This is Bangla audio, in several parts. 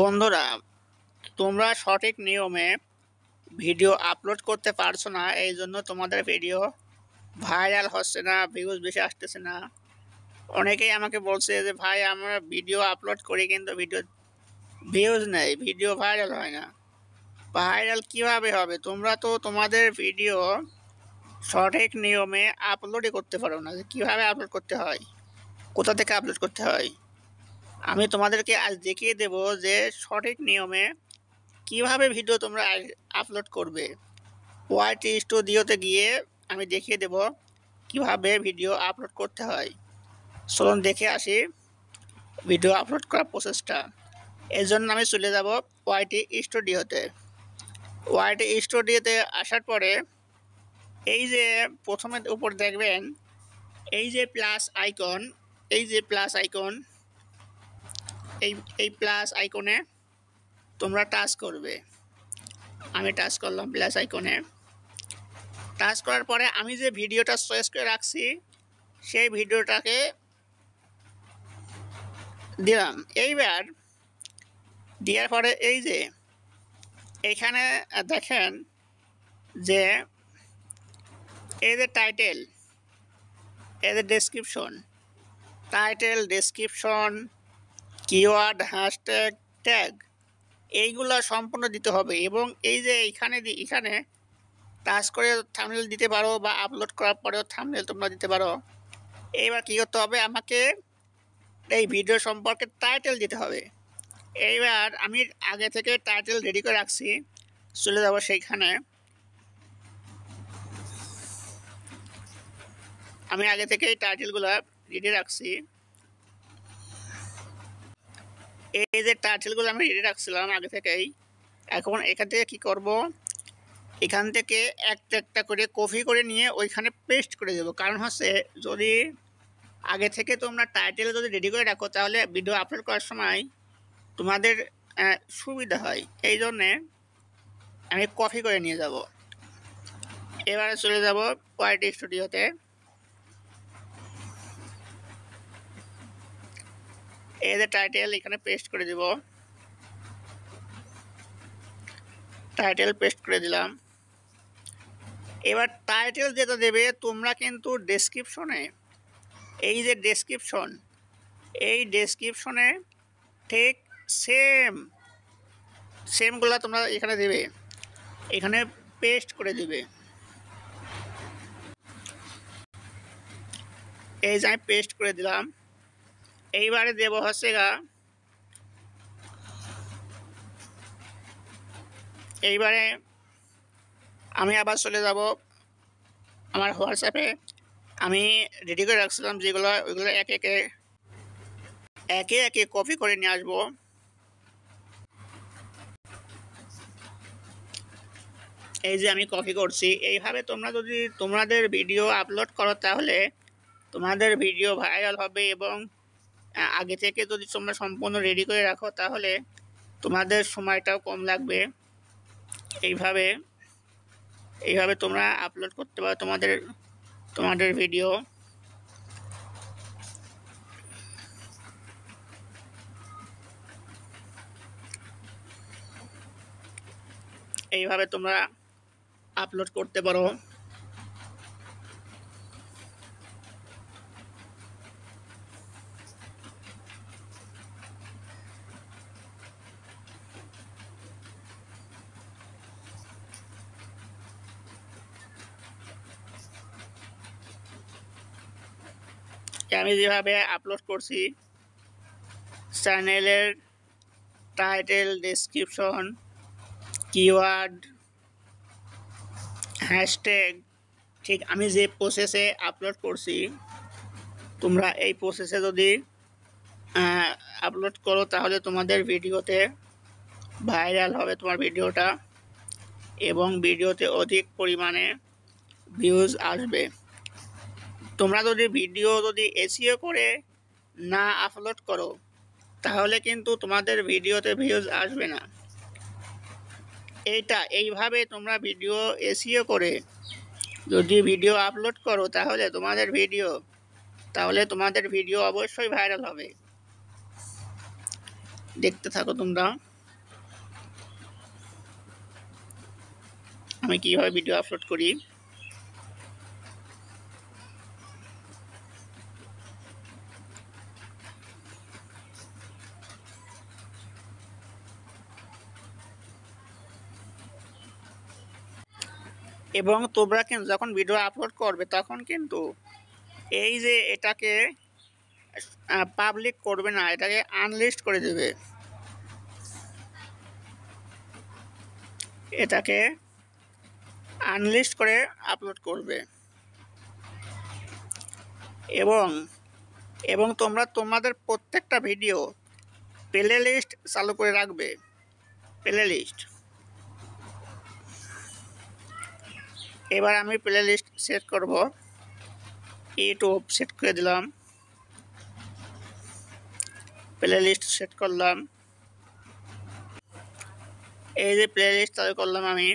বন্ধুরা, তোমরা সঠিক নিয়মে ভিডিও আপলোড করতে পারছো না, এই জন্য তোমাদের ভিডিও ভাইরাল হচ্ছে না, ভিউজ বেশি আসতেছে না। অনেকেই আমাকে বলছে যে ভাই আমরা ভিডিও আপলোড করি কিন্তু ভিডিও ভিউজ নেই, ভিডিও ভাইরাল হয় না। ভাইরাল কিভাবে হবে? তোমরা তো তোমাদের ভিডিও সঠিক নিয়মে আপলোডই করতে পারো না। যে কীভাবে আপলোড করতে হয়, কোথা থেকে আপলোড করতে হয়, আমি তোমাদেরকে আজ দেখিয়ে দেব যে সঠিক নিয়মে কিভাবে ভিডিও তোমরা আপলোড করবে। ওয়াইটি স্টুডিওতে গিয়ে আমি দেখিয়ে দেব কিভাবে ভিডিও আপলোড করতে হয়। চলুন দেখে আসি ভিডিও আপলোড করার প্রসেসটা। এর জন্য আমি চলে যাব ওয়াইটি স্টুডিওতে। ওয়াইটি স্টুডিওতে আসার পরে এই যে প্রথমে উপর দেখবেন এই যে প্লাস আইকন, এই যে প্লাস আইকন, এই প্লাস আইকনে তোমরা টাচ করবে। আমি টাচ করলাম প্লাস আইকনে। টাচ করার পরে আমি যে ভিডিওটা চয়েস করে রাখছি সেই ভিডিওটাকে দিলাম। এইবার দেওয়ার পরে এই যে এখানে দেখেন যে এই যে টাইটেল, এই যে description, title, description, keyword, hashtag, tag, এইগুলো সম্পূর্ণ দিতে হবে। এবং এই যে এখানে টাচ করে থাম্বনেল দিতে পারো বা আপলোড করার পরেও থাম্বনেল তোমরা দিতে পারো। এইবার কী করতে হবে, আমাকে এই ভিডিও সম্পর্কে টাইটেল দিতে হবে। এইবার আমি আগে থেকে টাইটেল রেডি করে রাখছি, চলে যাব সেইখানে। আমি আগে থেকে এই টাইটেলগুলো রেডি রাখছি। এই যে টাইটেলগুলো আমি রেডি রাখছিলাম আগে থেকেই। এখন এখান থেকে কি করব, এখান থেকে একটা একটা করে কপি করে নিয়ে ওইখানে পেস্ট করে দেবো। কারণ হচ্ছে যদি আগে থেকে তোমরা টাইটেল যদি রেডি করে রাখো তাহলে ভিডিও আপলোড করার সময় তোমাদের সুবিধা হয়। এই জন্যে আমি কপি করে নিয়ে যাব। এবারে চলে যাব ওয়াইটি স্টুডিওতে। এই যে টাইটেল এখানে পেস্ট করে দিব, টাইটেল পেস্ট করে দিলাম। এবার টাইটেল যেটা দেবে তোমরা কিন্তু ডেসক্রিপশনে, এই যে ডেসক্রিপশন, এই ডেসক্রিপশনে ঠিক সেমগুলো তোমরা এখানে দেবে, এখানে পেস্ট করে দেবে। এই যে আমি পেস্ট করে দিলাম। এইবারে দেব হচ্ছে এইবারে আমি আবার চলে যাব আমার হোয়াটসঅ্যাপে। আমি রেডি করে রাখছিলাম যেগুলো, ওইগুলো একে একে কপি করে নিয়ে আসবো। এই যে আমি কপি করছি। এইভাবে তোমরা যদি তোমাদের ভিডিও আপলোড করো তাহলে তোমাদের ভিডিও ভাইরাল হবে। এবং আগে থেকে যদি তোমরা সম্পূর্ণ রেডি করে রাখো তাহলে তোমাদের সময়টাও কম লাগবে। এইভাবে তোমরা আপলোড করতে পারো তোমাদের ভিডিও। এইভাবে তোমরা আপলোড করতে পারো। আমি যেভাবে আপলোড করছি, চ্যানেলের টাইটেল, ডেসক্রিপশন, কিওয়ার্ড, হ্যাশট্যাগ, ঠিক আমি যে প্রসেসে আপলোড করছি তোমরা এই প্রসেসে যদি আপলোড করো তাহলে তোমাদের ভিডিওতে ভাইরাল হবে তোমার ভিডিওটা, এবং ভিডিওতে অধিক পরিমাণে ভিউজ আসবে। তোমরা যদি ভিডিও এসইও করে না আপলোড করো তাহলে কিন্তু তোমাদের ভিডিওতে ভিউজ আসবে না। এইভাবে তোমরা ভিডিও এসইও করে যদি ভিডিও আপলোড করো তাহলে তোমাদের ভিডিও অবশ্যই ভাইরাল হবে। দেখতে থাকো তোমরা আমি কিভাবে ভিডিও আপলোড করি। এবং তোমরা কিন্তু যখন ভিডিও আপলোড করবে তখন কিন্তু এই যে এটাকে পাবলিক করবে না, এটাকে আনলিস্ট করে দেবে। এটাকে আনলিস্ট করে আপলোড করবে এবং এবং তোমরা তোমাদের প্রত্যেকটা ভিডিও প্লে লিস্ট চালু করে রাখবে। প্লে লিস্ট, এবার আমি প্লে লিস্ট সেট করব। ইউটিউব সেট করে দিলাম, প্লে লিস্ট সেট করলাম। এই যে প্লে লিস্ট চালু করলাম আমি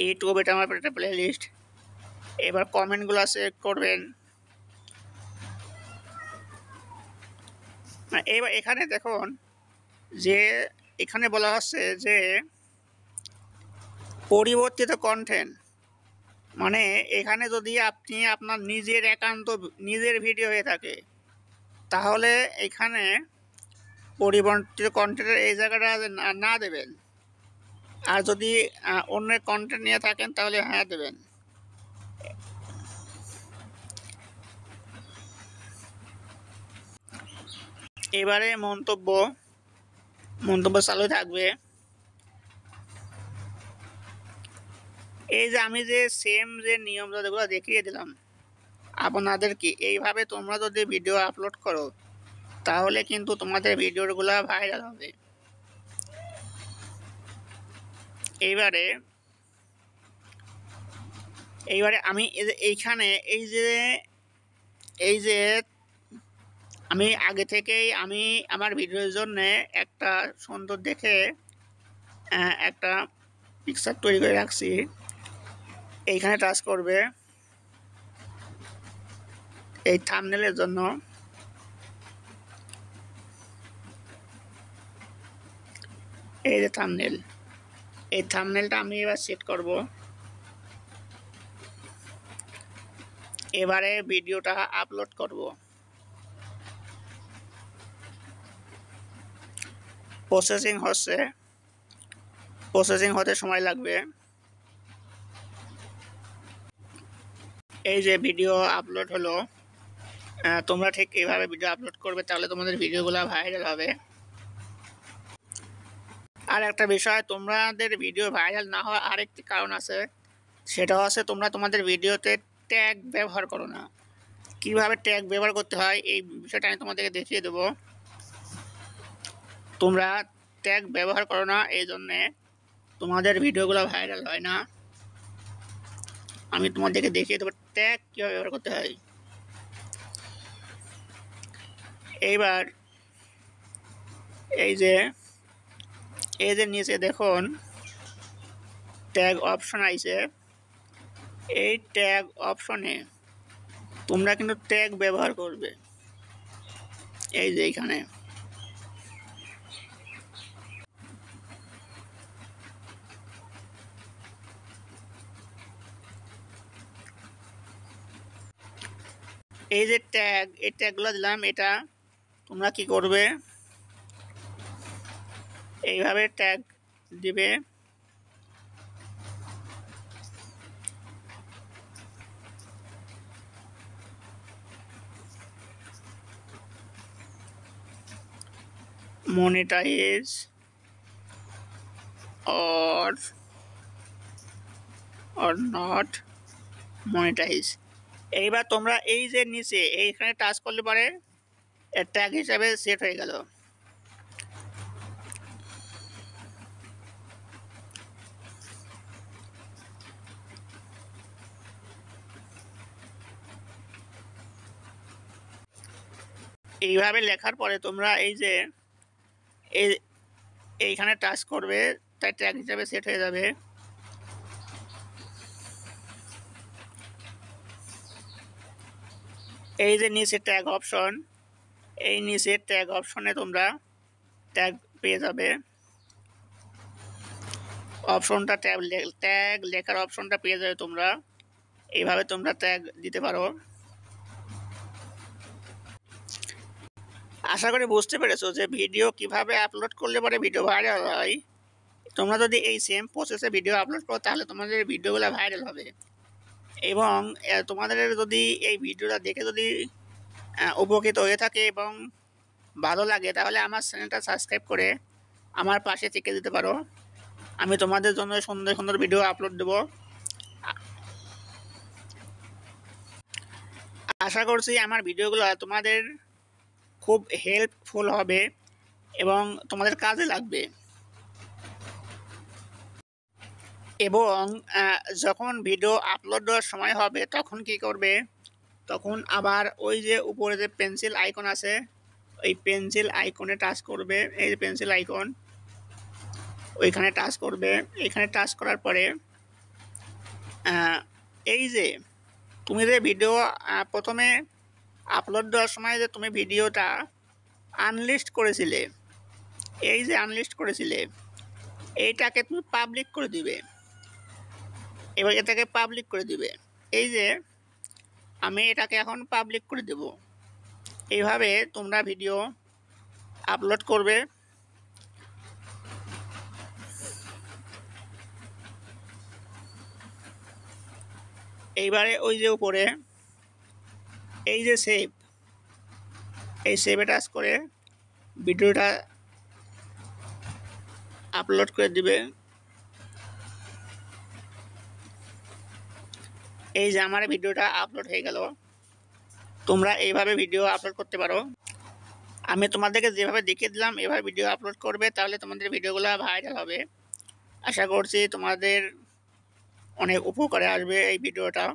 ইউটিউব, এটা আমার একটা প্লে লিস্ট। এবার কমেন্টগুলো সেট করবেন। এবার এখানে দেখুন যে এখানে বলা হচ্ছে যে পরিবর্তিত কন্টেন্ট, মানে এখানে যদি আপনি আপনার নিজের একান্ত নিজের ভিডিও হয়ে থাকে তাহলে এখানে পরিবর্তিত কন্টেন্টের এই জায়গাটা না দেবেন, আর যদি অন্যের কন্টেন্ট নিয়ে থাকেন তাহলে হ্যাঁ দেবেন। এবারে মন্তব্য চালু থাকবে। এই যে আমি যে সেম যে নিয়ম যেগুলো দেখিয়ে দিলাম আপনাদেরকে, এইভাবে তোমরা যদি ভিডিও আপলোড করো তাহলে কিন্তু তোমাদের ভিডিওগুলো ভাইরাল হবে। এইবারে আমি এইখানে এই যে আমি আগে থেকেই আমি আমার ভিডিওর জন্য একটা সুন্দর দেখে একটা পিকচার তৈরি করে রাখছি। এইখানে টাচ করবে এই থাম্বনেলের জন্য। এই যে থাম্বনেল, এই থাম্বনেলটা আমি এবার সেট করব। এবারে ভিডিওটা আপলোড করব। প্রসেসিং হচ্ছে, প্রসেসিং হতে সময় লাগবে। এই যে ভিডিও আপলোড হলো, তোমরা ঠিক এইভাবে ভিডিও আপলোড করবে তাহলে তোমাদের ভিডিওগুলো ভাইরাল হবে। আর একটা বিষয়, তোমাদের ভিডিও ভাইরাল না হওয়ার আরেকটি কারণ আছে, সেটা হচ্ছে তোমরা তোমাদের ভিডিওতে ট্যাগ ব্যবহার করো না। কিভাবে ট্যাগ ব্যবহার করতে হয় এই বিষয়টা আমি তোমাদেরকে দেখিয়ে দেবো। তোমরা ট্যাগ ব্যবহার করো না, এই জন্যে তোমাদের ভিডিওগুলো ভাইরাল হয় না। আমি তোমাদেরকে দেখিয়ে দেবো ট্যাগ কীভাবে ব্যবহার করতে হয়। এইবার এই যে নিচে দেখুন ট্যাগ অপশন আইছে। এই ট্যাগ অপশনে তোমরা কিন্তু ট্যাগ ব্যবহার করবে। এই যে এইখানে এই যে ট্যাগ, এই ট্যাগগুলো দিলাম। এটা তোমরা কি করবে, এইভাবে ট্যাগ দিবে। Monetize or not monetize. এইবার তোমরা এই যে নিচে এইখানে টাচ করলে পরে ট্যাগ হিসাবে সেট হয়ে গেল। এইভাবে লেখার পরে তোমরা এই যে এইখানে টাচ করবে, তাই ট্যাগ হিসাবে সেট হয়ে যাবে। এই যে নিচে ট্যাগ অপশন, এই নিচে ট্যাগ অপশনে তোমরা ট্যাগ পেয়ে যাবে। অপশনটা ট্যাগ লেখার অপশনটা পেয়ে যাবে তোমরা। এইভাবে তোমরা ট্যাগ দিতে পারো। আশা করি বুঝতে পেরেছো যে ভিডিও কিভাবে আপলোড করলে পরে ভিডিও ভাইরাল হয়। তোমরা যদি এই সেম প্রসেসে ভিডিও আপলোড করো তাহলে তোমাদের ভিডিওগুলো ভাইরাল হবে। এবং তোমাদের যদি এই ভিডিওটা দেখে যদি উপকৃত হয়ে থাকে এবং ভালো লাগে তাহলে আমার চ্যানেলটা সাবস্ক্রাইব করে আমার পাশে থেকে দিতে পারো। আমি তোমাদের জন্য সুন্দর সুন্দর ভিডিও আপলোড দেব। আশা করছি আমার ভিডিওগুলো তোমাদের খুব হেল্পফুল হবে এবং তোমাদের কাজে লাগবে। এবং যখন ভিডিও আপলোড দেওয়ার সময় হবে তখন কি করবে, তখন আবার ওই যে উপরে যে পেন্সিল আইকন আছে ওই পেন্সিল আইকনে টাচ করবে। এই যে পেন্সিল আইকন ওইখানে টাচ করবে। এখানে টাচ করার পরে এই যে তুমি যে ভিডিও প্রথমে আপলোড দেওয়ার সময় যে তুমি ভিডিওটা আনলিস্ট করেছিলে, এই যে আনলিস্ট করেছিলে এইটাকে তুমি পাবলিক করে দিবে। এবার এটাকে পাবলিক করে দিবে। এই যে আমি এটাকে এখন পাবলিক করে দেব। এইভাবে তোমরা ভিডিও আপলোড করবে। এইবারে ওই যে উপরে এই যে সেভ, এই সেভে টাচ করে ভিডিওটা আপলোড করে দিবে। এই যে আমার ভিডিওটা আপলোড হয়ে গেল। তোমরা এইভাবে ভিডিও আপলোড করতে পারো। আমি তোমাদেরকে যেভাবে দেখিয়ে দিলাম এভাবে ভিডিও আপলোড করবে, তাহলে তোমাদের ভিডিওগুলো ভাইরাল হবে। আশা করছি তোমাদের অনেক উপকারে আসবে এই ভিডিওটা।